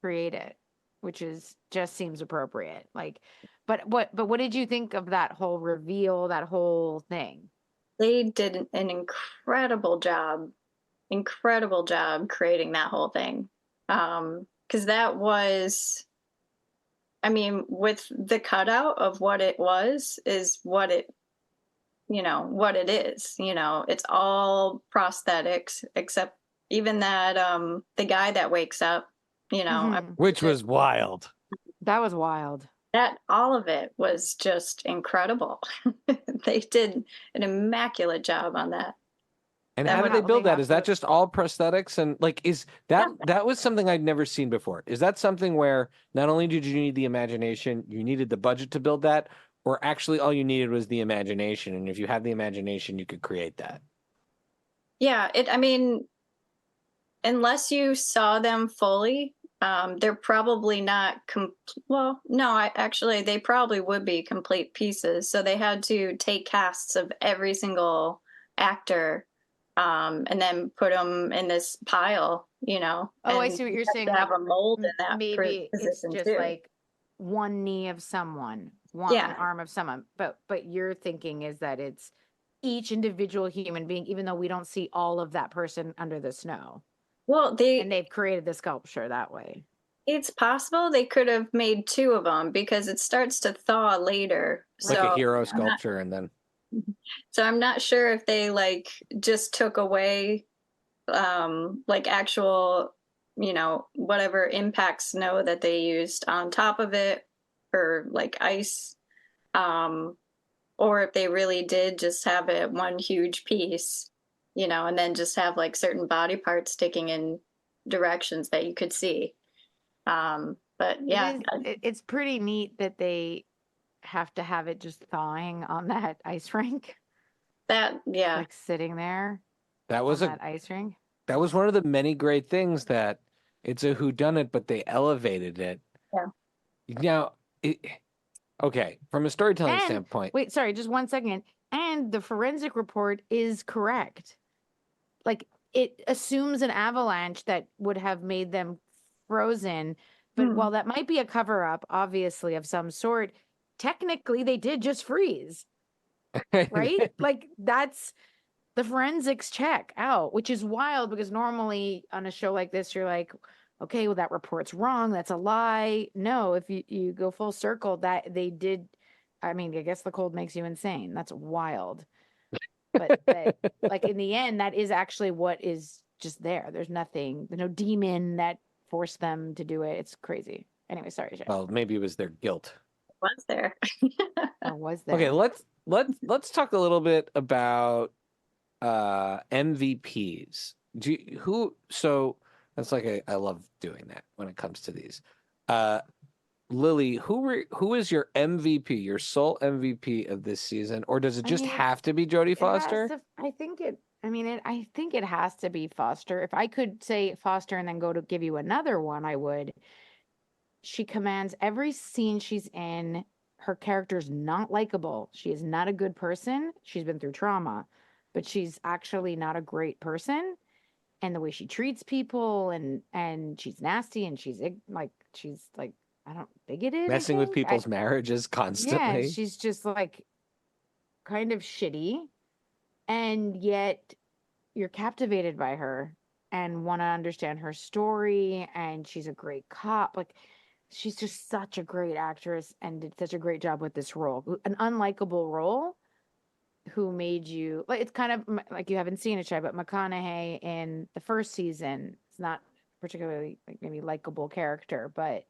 Speaker 3: create it, which is just seems appropriate. Like, but what did you think of that whole reveal, that whole thing?
Speaker 2: They did an incredible job creating that whole thing. Because that was, I mean, with the cutout of what it was, is what it, what it is. It's all prosthetics, except even that, the guy that wakes up,
Speaker 1: Which was wild.
Speaker 3: That was wild.
Speaker 2: that all of it was just incredible. They did an immaculate job on that.
Speaker 1: And
Speaker 2: That
Speaker 1: how did
Speaker 2: would
Speaker 1: they build
Speaker 3: they
Speaker 1: that? Is that
Speaker 3: also-
Speaker 1: just all prosthetics? And like, is that was something I'd never seen before. Is that something where not only did you need the imagination, you needed the budget to build that, or actually all you needed was the imagination? And if you had the imagination, you could create that.
Speaker 2: Yeah, I mean, unless you saw them fully, they're probably not well, no, actually they probably would be complete pieces. So they had to take casts of every single actor, and then put them in this pile,
Speaker 3: Oh, I
Speaker 2: and
Speaker 3: see what you're
Speaker 2: you have
Speaker 3: saying.
Speaker 2: to have
Speaker 3: Like,
Speaker 2: a mold in that
Speaker 3: maybe it's
Speaker 2: position
Speaker 3: just
Speaker 2: too.
Speaker 3: like one knee of someone, one
Speaker 2: Yeah.
Speaker 3: arm of someone. But your thinking is that it's each individual human being, even though we don't see all of that person under the snow.
Speaker 2: Well,
Speaker 3: And they've created the sculpture that way.
Speaker 2: it's possible they could have made two of them because it starts to thaw later.
Speaker 1: Like
Speaker 2: So
Speaker 1: a hero
Speaker 2: I'm not-
Speaker 1: sculpture, and then
Speaker 2: So I'm not sure if they like just took away like actual, whatever impact snow that they used on top of it, or like ice, or if they really did just have it one huge piece, and then just have like certain body parts sticking in directions that you could see. But yeah,
Speaker 3: It's pretty neat that they have to have it just thawing on that ice rink,
Speaker 2: yeah.
Speaker 3: like sitting there
Speaker 1: that was
Speaker 3: on that ice rink.
Speaker 1: that was one of the many great things that it's a whodunit, but they elevated it.
Speaker 2: Yeah.
Speaker 1: Now, okay, from a storytelling
Speaker 3: And-
Speaker 1: standpoint,
Speaker 3: Wait, sorry, just 1 second. And the forensic report is correct. Like, it assumes an avalanche that would have made them frozen. But while that might be a cover up, obviously, of some sort, technically they did just freeze, right? Like, that's the forensics check out, which is wild because normally on a show like this, you're like, okay, well, that report's wrong. That's a lie. No, if you go full circle, that they did. I mean, I guess the cold makes you insane. That's wild. But like in the end, that is actually what is just there. There's no demon that forced them to do it. It's crazy. Anyway, sorry, Shai.
Speaker 1: Well, maybe it was their guilt.
Speaker 2: Was there?
Speaker 3: Or was there?
Speaker 1: Okay, let's talk a little bit about MVPs. So that's like I love doing that when it comes to these. Lily, who is your MVP, your sole MVP of this season, or does it just have to be Jodie Foster?
Speaker 3: I think it has to be Foster. If I could say Foster and then go to give you another one, I would. She commands every scene she's in. Her character's not likable. She is not a good person. She's been through trauma, but she's actually not a great person. And the way she treats people and she's nasty and she's like I don't bigoted.
Speaker 1: Messing with people's marriages constantly.
Speaker 3: Yeah, she's just like kind of shitty, and yet you're captivated by her and want to understand her story, and she's a great cop. Like, she's just such a great actress and did such a great job with this role. An unlikable role who made you like, it's kind of like you haven't seen it, Shai, but McConaughey in the first season, it's not particularly like maybe likable character, but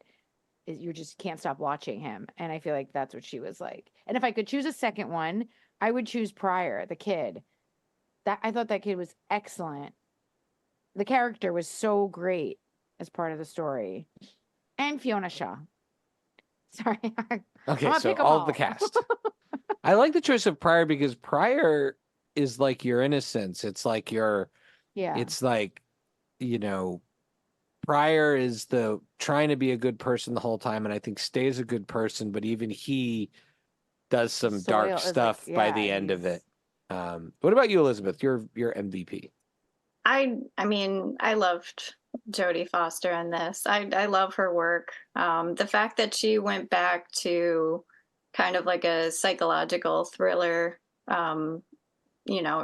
Speaker 3: you just can't stop watching him. And I feel like that's what she was like. And if I could choose a second one, I would choose Pryor, the kid. That I thought that kid was excellent. The character was so great as part of the story. And Fiona Shaw. Sorry.
Speaker 1: Okay, so all of the cast. I like the choice of Pryor because Pryor is like your innocence. It's like it's like, Pryor is the trying to be a good person the whole time, and I think stays a good person, but even he does some dark stuff by the end of it. What about you, Elizabeth? Your MVP.
Speaker 2: I mean, I loved Jodie Foster in this. I love her work. The fact that she went back to kind of like a psychological thriller,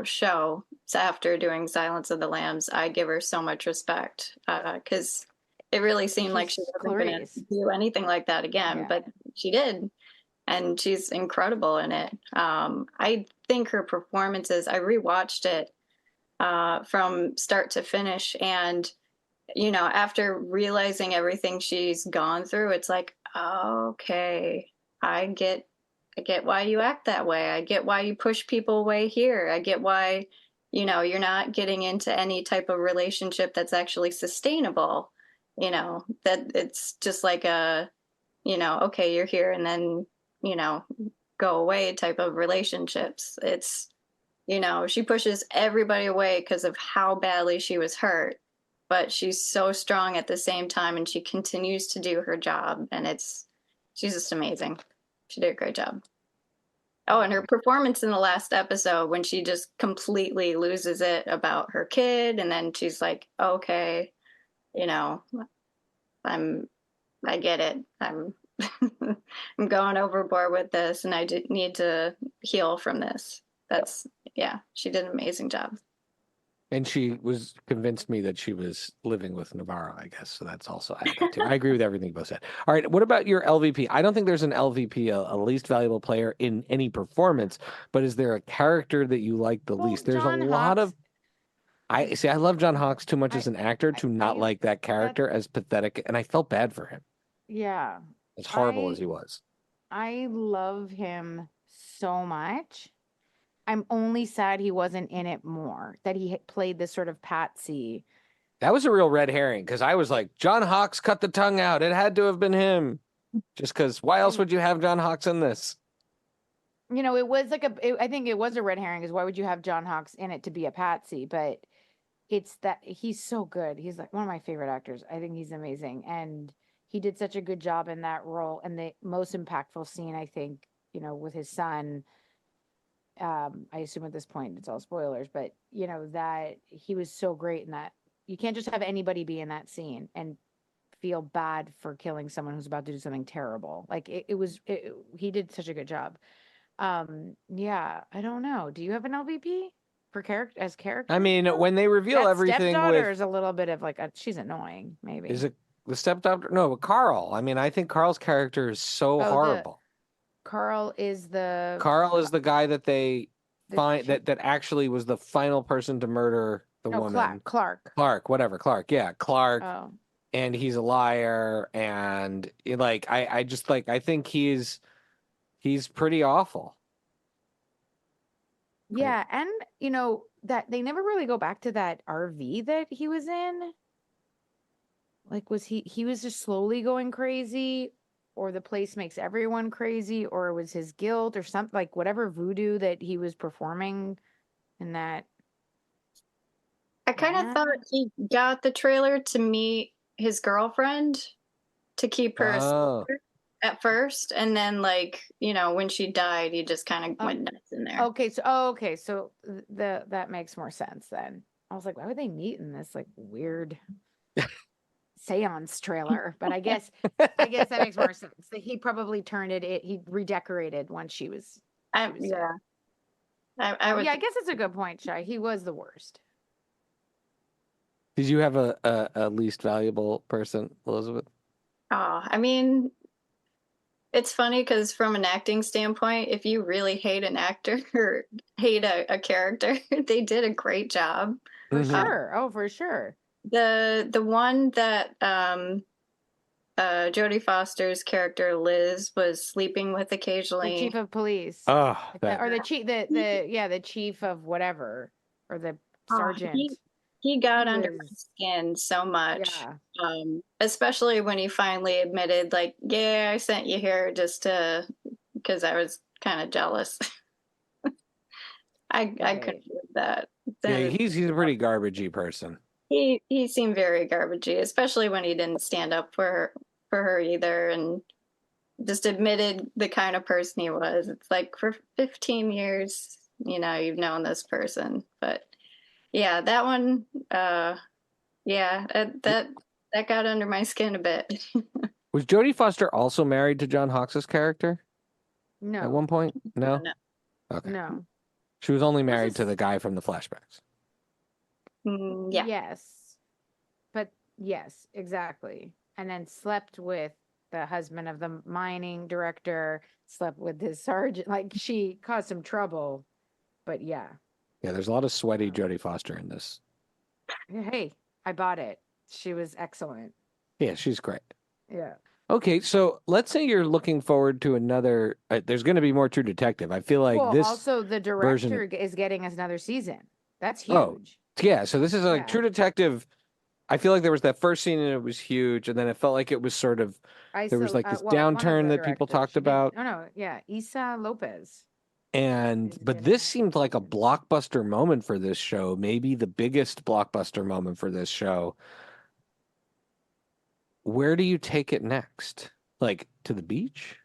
Speaker 2: show after doing Silence of the Lambs, I give her so much respect because it really seemed like she wasn't going to do anything like that again, but she did. And she's incredible in it. I think her performances, I rewatched it from start to finish. And, after realizing everything she's gone through, it's like, okay, I get why you act that way. I get why you push people away here. I get why, you're not getting into any type of relationship that's actually sustainable, that it's just like okay, you're here and then, go away type of relationships. It's, she pushes everybody away because of how badly she was hurt, but she's so strong at the same time and she continues to do her job. And she's just amazing. She did a great job. Oh, and her performance in the last episode when she just completely loses it about her kid. And then she's like, okay, I get it. I'm going overboard with this and I need to heal from this. She did an amazing job.
Speaker 1: And she convinced me that she was living with Navarro, I guess. So that's also added too. I agree with everything you both said. All right. What about your LVP? I don't think there's an LVP, a least valuable player in any performance, but is there a character that you like the least? There's
Speaker 3: John
Speaker 1: a lot
Speaker 3: Hawkes.
Speaker 1: of. I love John Hawkes too much as an actor to not like that character as pathetic. And I felt bad for him.
Speaker 3: Yeah.
Speaker 1: As horrible as he was.
Speaker 3: I love him so much. I'm only sad he wasn't in it more, that he played this sort of patsy.
Speaker 1: That was a real red herring because I was like, John Hawkes cut the tongue out. It had to have been him. Just because why else would you have John Hawkes in this?
Speaker 3: It was like I think it was a red herring because why would you have John Hawkes in it to be a patsy? But it's that he's so good. He's like one of my favorite actors. I think he's amazing. And he did such a good job in that role. And the most impactful scene, I think, with his son, I assume at this point it's all spoilers, but that he was so great in that. You can't just have anybody be in that scene and feel bad for killing someone who's about to do something terrible. Like he did such a good job. I don't know. Do you have an LVP for character?
Speaker 1: I mean, when they reveal everything
Speaker 3: stepdaughter is a little bit of like she's annoying, maybe.
Speaker 1: Is it the stepdaughter? No, but Carl. I mean, I think Carl's character is so horrible.
Speaker 3: Carl is the
Speaker 1: guy that they find that actually was the final person to murder the woman.
Speaker 3: Clark.
Speaker 1: Clark, whatever. Clark. Yeah, Clark.
Speaker 3: Oh.
Speaker 1: and he's a liar, and like I just like I think he's pretty awful.
Speaker 3: Yeah, and that they never really go back to that RV that he was in. Like, was he was just slowly going crazy, or the place makes everyone crazy, or it was his guilt or something, like whatever voodoo that he was performing in that
Speaker 2: I kind of thought
Speaker 3: van.
Speaker 2: he got the trailer to meet his girlfriend to keep her a
Speaker 1: Oh,
Speaker 2: secret at first, and then like when she died, he just kind of
Speaker 3: Oh,
Speaker 2: went nuts in there.
Speaker 3: Okay, so that makes more sense then. I was like, why would they meet in this like weird seance trailer? But I guess that makes more sense. That he probably turned he redecorated once she was dead.
Speaker 2: Yeah, I would.
Speaker 3: Yeah, I guess it's a good point, Shai. He was the worst.
Speaker 1: did you have a least valuable person, Elizabeth?
Speaker 2: Oh, I mean, it's funny because from an acting standpoint, if you really hate an actor or hate a character, they did a great job.
Speaker 3: For
Speaker 1: Mhm.
Speaker 3: sure. Oh, for sure.
Speaker 2: The one that Jodie Foster's character Liz was sleeping with
Speaker 3: The
Speaker 2: occasionally.
Speaker 3: chief of police.
Speaker 1: Oh, that
Speaker 3: Or the chief the chief of whatever. Or the sergeant.
Speaker 2: He got
Speaker 3: He
Speaker 2: under my
Speaker 3: was
Speaker 2: skin so much.
Speaker 3: Yeah.
Speaker 2: Especially when he finally admitted, like, yeah, I sent you here just because I was kind of jealous. I couldn't do that.
Speaker 1: yeah,
Speaker 2: Then
Speaker 1: he's a pretty garbagey person.
Speaker 2: he seemed very garbagey, especially when he didn't stand up for her either, and just admitted the kind of person he was. It's like for 15 years, you've known this person, but yeah, that one, yeah, that got under my skin a bit.
Speaker 1: Was Jodie Foster also married to John Hawkes' character at one
Speaker 3: No.
Speaker 1: point? No?
Speaker 2: No.
Speaker 1: Okay.
Speaker 3: No.
Speaker 1: She was only
Speaker 3: Was
Speaker 1: married to
Speaker 3: this-
Speaker 1: the guy from the flashbacks.
Speaker 2: Yeah.
Speaker 3: Yes. But yes, exactly. And then slept with the husband of the mining director, slept with his sergeant. Like, she caused some trouble. But yeah.
Speaker 1: Yeah, there's a lot of sweaty Jodie Foster in this.
Speaker 3: Hey, I bought it. She was excellent.
Speaker 1: Yeah, she's great.
Speaker 3: Yeah.
Speaker 1: Okay, so let's say you're looking forward to another. There's going to be more True Detective. I feel like
Speaker 3: Well,
Speaker 1: this
Speaker 3: also the
Speaker 1: version.
Speaker 3: director is getting us another season. That's
Speaker 1: Oh,
Speaker 3: huge.
Speaker 1: yeah. So this is like
Speaker 3: Yeah.
Speaker 1: True Detective. I feel like there was that first scene and it was huge, and then it felt like it was sort of there was like this
Speaker 3: One of
Speaker 1: downturn
Speaker 3: the
Speaker 1: that people
Speaker 3: directors.
Speaker 1: talked
Speaker 3: She did-
Speaker 1: about,
Speaker 3: No, yeah, Isa Lopez.
Speaker 1: and
Speaker 3: is
Speaker 1: but
Speaker 3: gonna
Speaker 1: this
Speaker 3: have
Speaker 1: seemed like a
Speaker 3: seasons.
Speaker 1: blockbuster moment for this show, maybe the biggest blockbuster moment for this show. Where do you take it next? Like to the beach?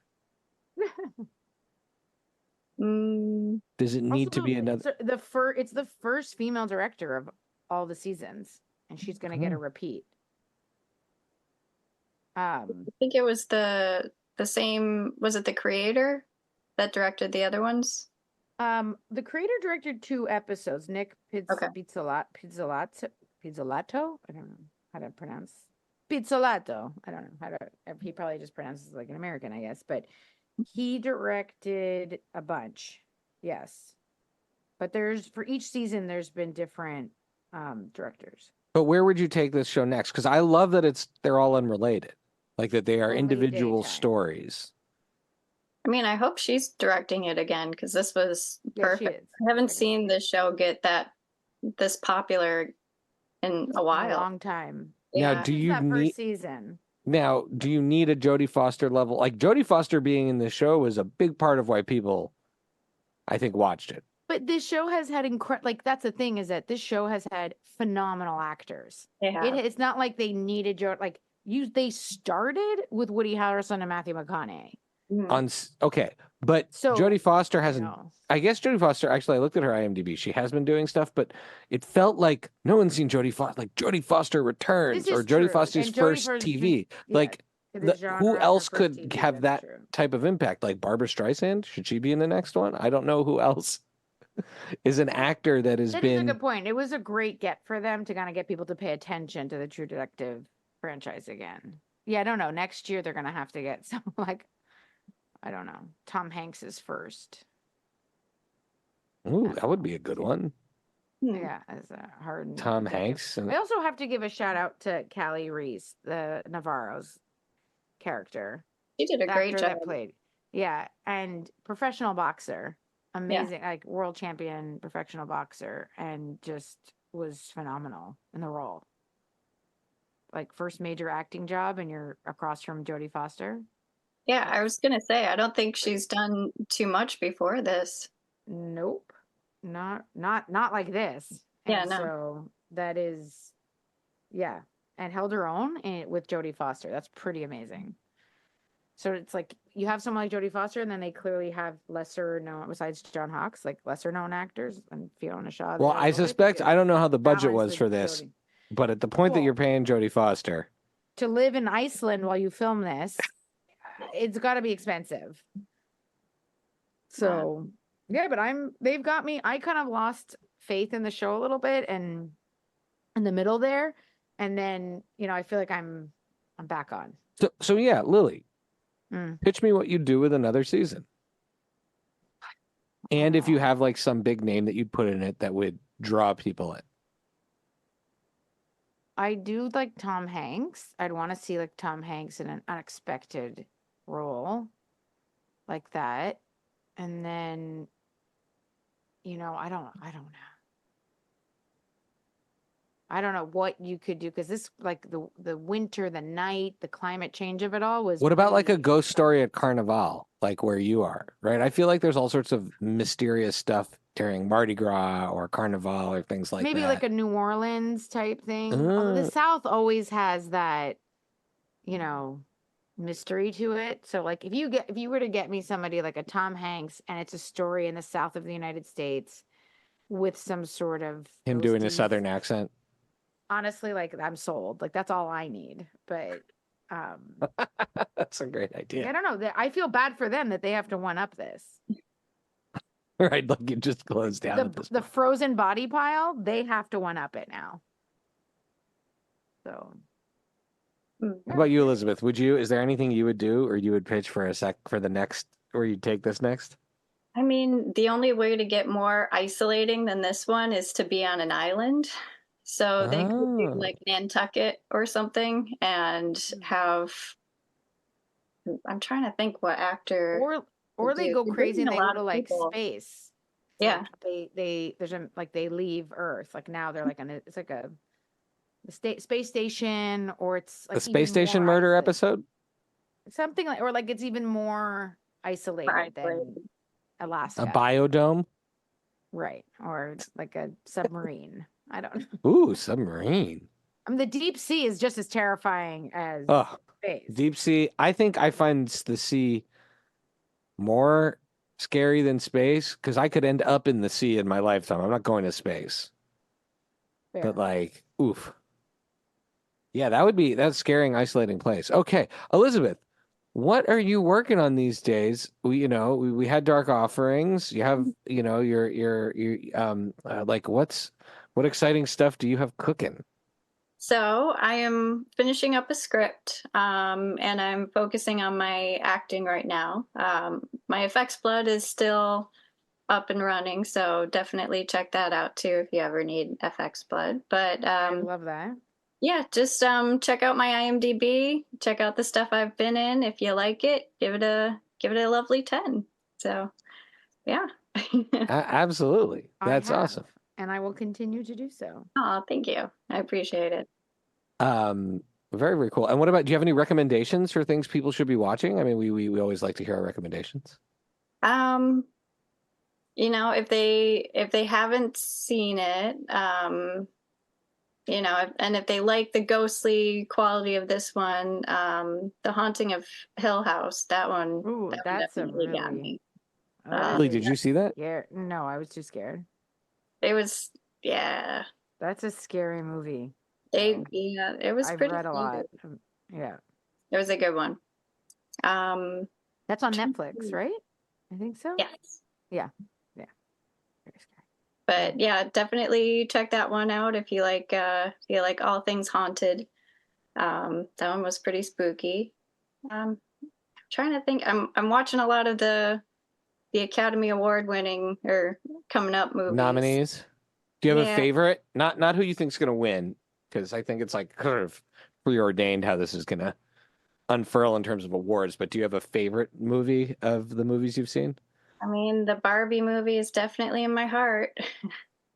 Speaker 2: Mm,
Speaker 1: Does it need to be another?
Speaker 3: It's the first female director of all the seasons, and she's gonna get a repeat.
Speaker 2: I think it was the same. Was it the creator that directed the other ones?
Speaker 3: The creator directed 2 episodes. Nick
Speaker 2: Okay.
Speaker 3: Pizzolatto. I don't know how to pronounce Pizzolato. I don't know how to. He probably just pronounces it like an American, I guess. But he directed a bunch. Yes, but for each season there's been different directors.
Speaker 1: But where would you take this show next? Because I love that they're all unrelated, like that they are
Speaker 3: Only
Speaker 1: individual
Speaker 3: daytime.
Speaker 1: stories.
Speaker 2: I mean, I hope she's directing it again because this was
Speaker 3: Yeah, she
Speaker 2: perfect.
Speaker 3: is.
Speaker 2: I haven't seen this show get this popular in a
Speaker 3: In a
Speaker 2: while.
Speaker 3: long time.
Speaker 1: Now,
Speaker 2: Yeah.
Speaker 1: do you
Speaker 3: That
Speaker 1: need
Speaker 3: first season?
Speaker 1: now? Do you need a Jodie Foster level? Like Jodie Foster being in this show was a big part of why people, I think, watched it.
Speaker 3: But this show has had that's the thing, is that this show has had phenomenal actors.
Speaker 2: Yeah.
Speaker 3: It's not like they needed they started with Woody Harrelson and Matthew McConaughey.
Speaker 1: Okay, but
Speaker 3: So,
Speaker 1: Jodie Foster hasn't.
Speaker 3: know.
Speaker 1: I guess Jodie Foster. Actually, I looked at her IMDb. She has been doing stuff, but it felt like no one's seen Jodie Foster. Like Jodie Foster Returns
Speaker 3: This
Speaker 1: or
Speaker 3: is
Speaker 1: Jodie
Speaker 3: true.
Speaker 1: Foster's
Speaker 3: And Jodie
Speaker 1: first
Speaker 3: Foster's
Speaker 1: TV.
Speaker 3: yeah,
Speaker 1: Like
Speaker 3: to the
Speaker 1: who
Speaker 3: genre of her
Speaker 1: else
Speaker 3: first
Speaker 1: could
Speaker 3: TV,
Speaker 1: have
Speaker 3: that's
Speaker 1: that
Speaker 3: true.
Speaker 1: type of impact? Like Barbara Streisand? Should she be in the next one? I don't know who else is an actor that has
Speaker 3: That is a good point. It was a great get for them to kind of get people to pay attention to the True Detective franchise again. Yeah, I don't know. Next year they're gonna have to get some I don't know. Tom Hanks is first.
Speaker 1: Ooh, that would be a good one.
Speaker 3: Yeah, as a hardened
Speaker 1: Tom
Speaker 3: detective.
Speaker 1: Hanks. And
Speaker 3: I also have to give a shout out to Callie Reese, the Navarro's character,
Speaker 2: She did a
Speaker 3: the
Speaker 2: great
Speaker 3: actor
Speaker 2: job.
Speaker 3: that played. Yeah, and professional boxer,
Speaker 2: Yeah.
Speaker 3: amazing, like world champion professional boxer, and just was phenomenal in the role. Like first major acting job, and you're across from Jodie Foster.
Speaker 2: Yeah, I was gonna say, I don't think she's done too much before this.
Speaker 3: Nope, not like this.
Speaker 2: Yeah,
Speaker 3: And
Speaker 2: no.
Speaker 3: so that is, yeah, and held her own with Jodie Foster. That's pretty amazing. So it's like you have someone like Jodie Foster, and then they clearly have lesser known, besides John Hawkes, like lesser known actors, and Fiona Shaw.
Speaker 1: well,
Speaker 3: They're
Speaker 1: I
Speaker 3: like, okay,
Speaker 1: suspect, I don't know how the budget
Speaker 3: balance
Speaker 1: was
Speaker 3: with
Speaker 1: for this,
Speaker 3: Jodie.
Speaker 1: but at the point that
Speaker 3: Well,
Speaker 1: you're paying Jodie Foster,
Speaker 3: to live in Iceland while you film this, it's got to be expensive. So yeah, but they've got me. I kind of lost faith in the show a little bit, and in the middle there, and then I feel like I'm back on.
Speaker 1: so yeah, Lily, pitch me what you'd do with another season. And if you have like some big name that you'd put in it that would draw people in.
Speaker 3: I do like Tom Hanks. I'd want to see like Tom Hanks in an unexpected role like that. And then, I don't know. I don't know what you could do because this, like the winter, the night, the climate change of it all was.
Speaker 1: What about like a
Speaker 3: really
Speaker 1: ghost story at Carnival, like where you are, right? I feel like there's all sorts of mysterious stuff during Mardi Gras or Carnival or things like
Speaker 3: maybe
Speaker 1: that.
Speaker 3: like a New Orleans type thing. Although the South always has that, mystery to it. So like if you were to get me somebody like a Tom Hanks and it's a story in the South of the United States with some sort of
Speaker 1: Him doing a
Speaker 3: ghosty,
Speaker 1: Southern accent.
Speaker 3: honestly, like I'm sold. Like that's all I need. But
Speaker 1: That's a great
Speaker 3: I
Speaker 1: idea.
Speaker 3: don't know. I feel bad for them that they have to one up this.
Speaker 1: Right, like it just closed down at this
Speaker 3: The
Speaker 1: point.
Speaker 3: frozen body pile, they have to one up it now. So
Speaker 1: How about you, Elizabeth? Is there anything you would do or you would pitch for the next, or you'd take this next?
Speaker 2: I mean, the only way to get more isolating than this one is to be on an island. So they could do like Nantucket or something and have. I'm trying to think what actor.
Speaker 3: or they go
Speaker 2: They're
Speaker 3: crazy
Speaker 2: bringing
Speaker 3: and
Speaker 2: a
Speaker 3: they go
Speaker 2: lot
Speaker 3: to
Speaker 2: of
Speaker 3: like
Speaker 2: people.
Speaker 3: space.
Speaker 2: Yeah.
Speaker 3: Like they leave Earth. Like now they're like it's like a space station, or it's like
Speaker 1: The Space Station Murder episode?
Speaker 3: Something like, or like it's even more isolated than Alaska.
Speaker 1: A biodome?
Speaker 3: Right. Or like a submarine. I don't know.
Speaker 1: Ooh, submarine.
Speaker 3: I mean, the deep sea is just as terrifying as space.
Speaker 1: Deep sea. I think I find the sea more scary than space because I could end up in the sea in my lifetime. I'm not going to space.
Speaker 3: Fair.
Speaker 1: But like, oof. Yeah, that's scaring, isolating place. Okay, Elizabeth, what are you working on these days? We had Dark Offerings. You have, like what exciting stuff do you have cooking?
Speaker 2: So I am finishing up a script, and I'm focusing on my acting right now. My FX Blood is still up and running, so definitely check that out too if you ever need FX Blood. But
Speaker 3: I love that.
Speaker 2: Yeah, just check out my IMDb, check out the stuff I've been in. If you like it, give it a lovely 10. So, yeah.
Speaker 1: Absolutely. That's awesome.
Speaker 3: And I will continue to do so.
Speaker 2: Oh, thank you. I appreciate it.
Speaker 1: Very, very cool. And do you have any recommendations for things people should be watching? I mean, we always like to hear our recommendations.
Speaker 2: If they haven't seen it, and if they like the ghostly quality of this one, The Haunting of Hill House, that one,
Speaker 3: that's
Speaker 2: definitely got me.
Speaker 1: Lee, did you see that?
Speaker 3: Yeah, no, I was too scared.
Speaker 2: It was, yeah.
Speaker 3: That's a scary movie.
Speaker 2: It was
Speaker 3: I've
Speaker 2: pretty.
Speaker 3: read a lot. Yeah,
Speaker 2: it was a good one.
Speaker 3: That's on Netflix, right? I think so.
Speaker 2: Yes.
Speaker 3: Yeah. Very scary.
Speaker 2: But yeah, definitely check that one out if you like all things haunted. That one was pretty spooky. Trying to think. I'm watching a lot of the Academy Award winning or coming up movies.
Speaker 1: Nominees. Do you have a
Speaker 2: Yeah.
Speaker 1: favorite? Not who you think's going to win, because I think it's like kind of preordained how this is going to unfurl in terms of awards. But do you have a favorite movie of the movies you've seen?
Speaker 2: I mean, the Barbie movie is definitely in my heart.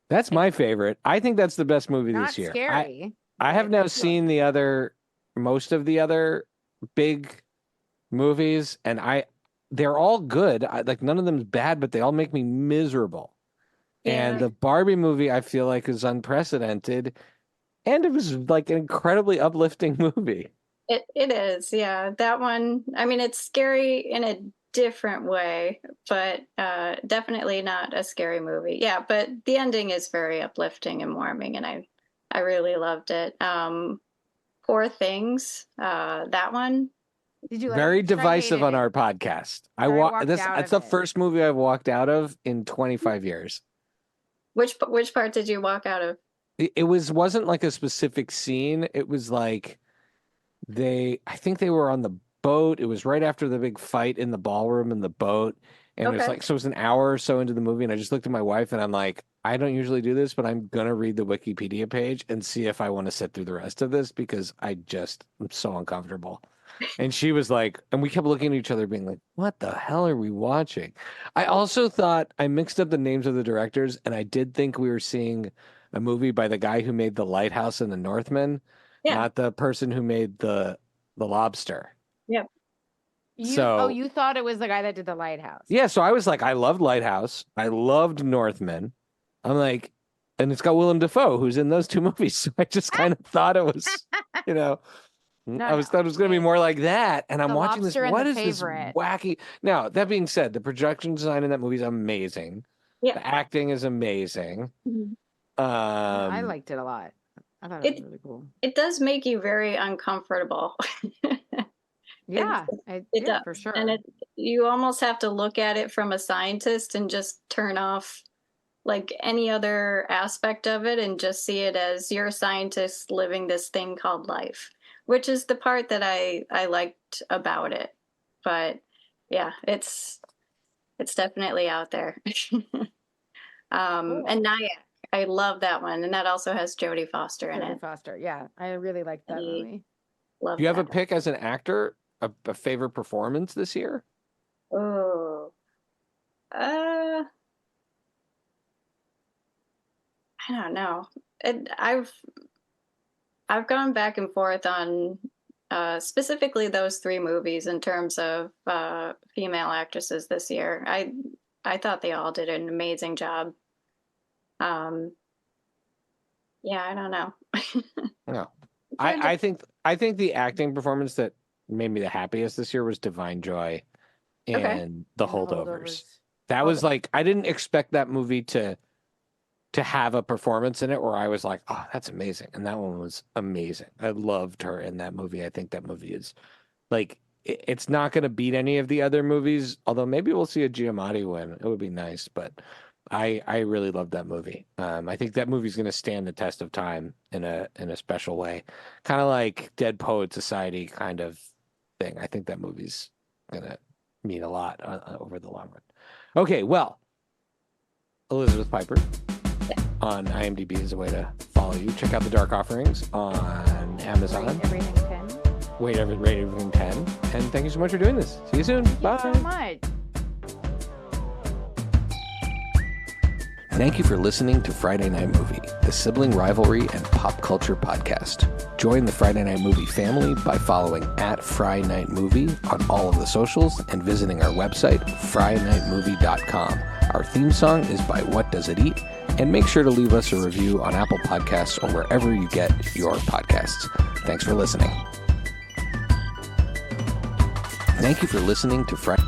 Speaker 1: That's my favorite. I think that's the best movie
Speaker 3: Not
Speaker 1: this year.
Speaker 3: scary.
Speaker 1: I have
Speaker 3: but
Speaker 1: now
Speaker 3: sure.
Speaker 1: seen most of the other big movies, and they're all good. Like none of them's bad, but they all make me miserable. And
Speaker 2: Yeah.
Speaker 1: the Barbie movie, I feel like, is unprecedented, and it was like an incredibly uplifting movie.
Speaker 2: It is, yeah. That one, I mean, it's scary in a different way, but definitely not a scary movie. Yeah, but the ending is very uplifting and warming, and I really loved it. Poor Things, that one.
Speaker 3: Did you like
Speaker 1: Very
Speaker 3: it? 'Cause I
Speaker 1: divisive
Speaker 3: hated
Speaker 1: on
Speaker 3: it.
Speaker 1: our podcast.
Speaker 3: I walked
Speaker 1: This
Speaker 3: out
Speaker 1: that's
Speaker 3: of
Speaker 1: the
Speaker 3: it.
Speaker 1: first movie I've walked out of in 25 years.
Speaker 2: Which part did you walk out of?
Speaker 1: It wasn't like a specific scene. It was like I think they were on the boat. It was right after the big fight in the ballroom in the boat. And it was
Speaker 2: Okay.
Speaker 1: like, so it was an hour or so into the movie. And I just looked at my wife and I'm like, I don't usually do this, but I'm going to read the Wikipedia page and see if I want to sit through the rest of this because I'm so uncomfortable. And she was like, and we kept looking at each other being like, what the hell are we watching? I also thought I mixed up the names of the directors and I did think we were seeing a movie by the guy who made The Lighthouse and The Northman,
Speaker 2: Yeah.
Speaker 1: not the person who made the Lobster.
Speaker 2: Yep.
Speaker 3: You thought it was the guy that did The Lighthouse.
Speaker 1: Yeah, so I was like, I loved Lighthouse. I loved Northman. I'm like, and it's got Willem Dafoe, who's in those two movies. So I just kind of thought it was, you know, thought it was going to be more like that. And I'm
Speaker 3: The
Speaker 1: watching this.
Speaker 3: Lobster and
Speaker 1: What
Speaker 3: The
Speaker 1: is this
Speaker 3: Favorite.
Speaker 1: wacky? Now, that being said, the production design in that movie is amazing.
Speaker 2: Yeah.
Speaker 1: The acting is amazing.
Speaker 2: Mhm.
Speaker 3: I liked it a lot. I thought it was really cool.
Speaker 2: It does make you very uncomfortable.
Speaker 3: Yeah,
Speaker 2: It
Speaker 3: yeah,
Speaker 2: does.
Speaker 3: for sure.
Speaker 2: And you almost have to look at it from a scientist and just turn off like any other aspect of it and just see it as you're a scientist living this thing called life, which is the part that I liked about it. But yeah, it's definitely out there.
Speaker 3: Cool.
Speaker 2: And NAACP, I love that one, and that also has Jodie Foster in
Speaker 3: Jodie
Speaker 2: it.
Speaker 3: Foster. Yeah, I really liked that
Speaker 2: Really
Speaker 3: movie.
Speaker 2: Love
Speaker 1: Do you have a
Speaker 2: that.
Speaker 1: pick as an actor, a favorite performance this year?
Speaker 2: Oh, I don't know. I've gone back and forth on specifically those three movies in terms of female actresses this year. I thought they all did an amazing job. Yeah, I don't know.
Speaker 1: No. I think the acting performance that made me the happiest this year was Divine Joy and
Speaker 2: Okay.
Speaker 1: The
Speaker 3: And
Speaker 1: Holdovers. That was like, I didn't expect that movie to have a performance in it where I was like, oh, that's amazing. And that one was amazing. I loved her in that movie. I think that movie is like, it's not going to beat any of the other movies, although maybe we'll see a Giamatti win. It would be nice, but I really loved that movie. I think that movie's going to stand the test of time in a special way, kind of like Dead Poet Society kind of thing. I think that movie's going to mean a lot over the long run. Okay, well, Elizabeth Piper on IMDb is a way to follow you. Check out The Dark Offerings on Amazon.
Speaker 3: Rate everything 10.
Speaker 1: Rate everything 10. And thank you so much for doing this. See you soon. Bye.
Speaker 3: Thank you so much.
Speaker 1: Thank you for listening to Friday Night Movie, the sibling rivalry and pop culture podcast. Join the Friday Night Movie family by following @FryNightMovie on all of the socials and visiting our website, FryNightMovie.com. Our theme song is by What Does It Eat? And make sure to leave us a review on Apple Podcasts or wherever you get your podcasts. Thanks for listening. Thank you for listening to Friday.